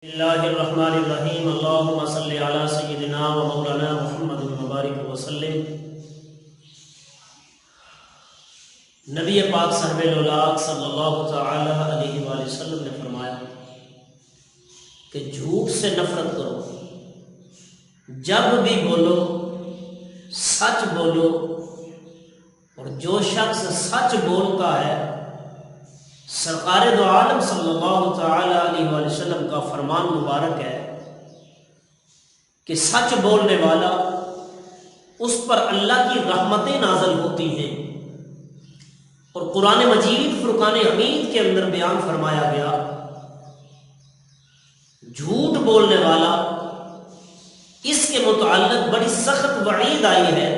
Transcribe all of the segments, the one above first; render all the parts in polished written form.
بسم اللہ الرحمن الرحیم اللہم صلی علی سیدنا و مولانا محمد مبارک وسلم۔ نبی پاک صاحب الاولاق صلی اللہ تعالی علیہ وآلہ وسلم نے فرمایا کہ جھوٹ سے نفرت کرو، جب بھی بولو سچ بولو، اور جو شخص سچ بولتا ہے سرکار دو عالم صلی اللہ تعالی علیہ وآلہ وسلم کا فرمان مبارک ہے کہ سچ بولنے والا اس پر اللہ کی رحمتیں نازل ہوتی ہیں، اور قرآن مجید فرقان حمید کے اندر بیان فرمایا گیا جھوٹ بولنے والا اس کے متعلق بڑی سخت وعید آئی ہے،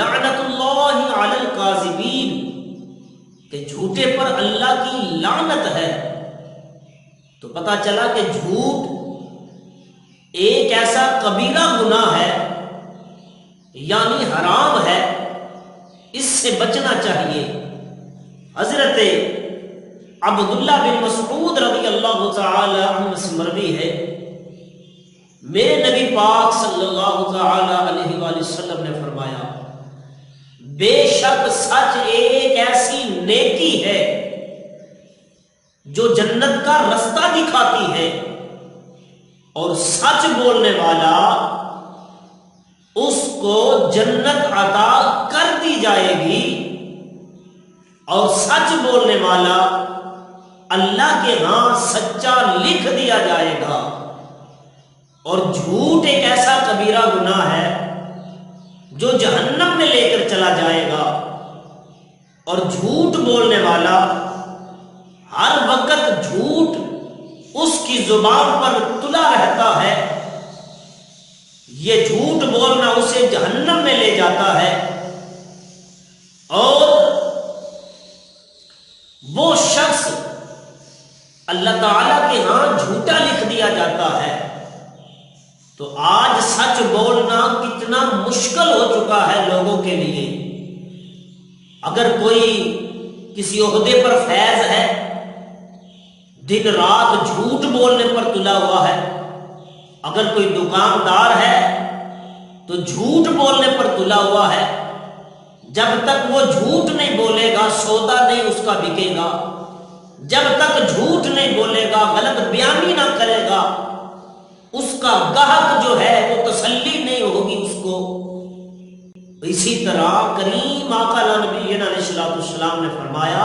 لعنت اللہ علی الکاذبین، کہ جھوٹے پر اللہ کی لعنت ہے۔ تو پتہ چلا کہ جھوٹ ایک ایسا کبیرہ گناہ ہے، یعنی حرام ہے، اس سے بچنا چاہیے۔ حضرت عبداللہ بن مسعود رضی اللہ تعالی عنہ سے مروی ہے، میرے نبی پاک صلی اللہ تعالی علیہ وآلہ وسلم نے فرمایا بے شک سچ ایک ایسی نیکی ہے جو جنت کا رستہ دکھاتی ہے، اور سچ بولنے والا اس کو جنت عطا کر دی جائے گی، اور سچ بولنے والا اللہ کے ہاں سچا لکھ دیا جائے گا۔ اور جھوٹ ایک ایسا کبیرہ گناہ ہے جو جہنم میں لے کر چلا جائے گا، اور جھوٹ بولنے والا ہر وقت جھوٹ اس کی زبان پر تلا رہتا ہے، یہ جھوٹ بولنا اسے جہنم میں لے جاتا ہے، اور وہ شخص اللہ تعالی کے ہاں جھوٹا لکھ دیا جاتا ہے۔ تو آج سچ بولنا کتنا مشکل ہو چکا ہے لوگوں کے لیے۔ اگر کوئی کسی عہدے پر فیض ہے، دن رات جھوٹ بولنے پر تلا ہوا ہے، اگر کوئی دکاندار ہے تو جھوٹ بولنے پر تلا ہوا ہے، جب تک وہ جھوٹ نہیں بولے گا سودا نہیں اس کا بکے گا، جب تک جھوٹ نہیں بولے گا غلط بیانی نہ کرے گا اس کا گاہک جو ہے وہ تسلی نہیں ہوگی اس کو۔ اسی طرح کریم آقا نبی علیہ السلام نے فرمایا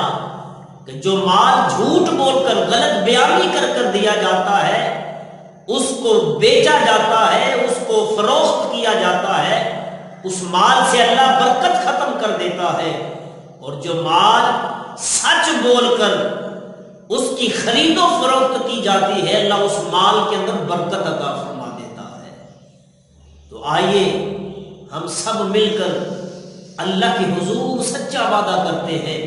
کہ جو مال جھوٹ بول کر غلط بیانی کر کر دیا جاتا ہے، اس کو بیچا جاتا ہے، اس کو فروخت کیا جاتا ہے، اس مال سے اللہ برکت ختم کر دیتا ہے، اور جو مال سچ بول کر اس کی خرید و فروخت کی جاتی ہے اللہ اس مال کے اندر برکت عطا فرما دیتا ہے۔ تو آئیے ہم سب مل کر اللہ کے حضور سچا وعدہ کرتے ہیں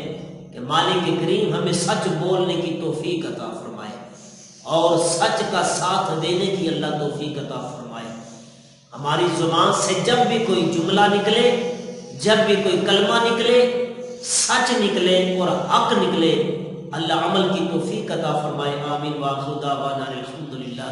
کہ مالک کریم ہمیں سچ بولنے کی توفیق عطا فرمائے، اور سچ کا ساتھ دینے کی اللہ توفیق عطا فرمائے۔ ہماری زبان سے جب بھی کوئی جملہ نکلے، جب بھی کوئی کلمہ نکلے، سچ نکلے اور حق نکلے، اللہ عمل کی توفیق عطا فرمائے۔ آمین۔ وآخر دعوانا الحمدللہ۔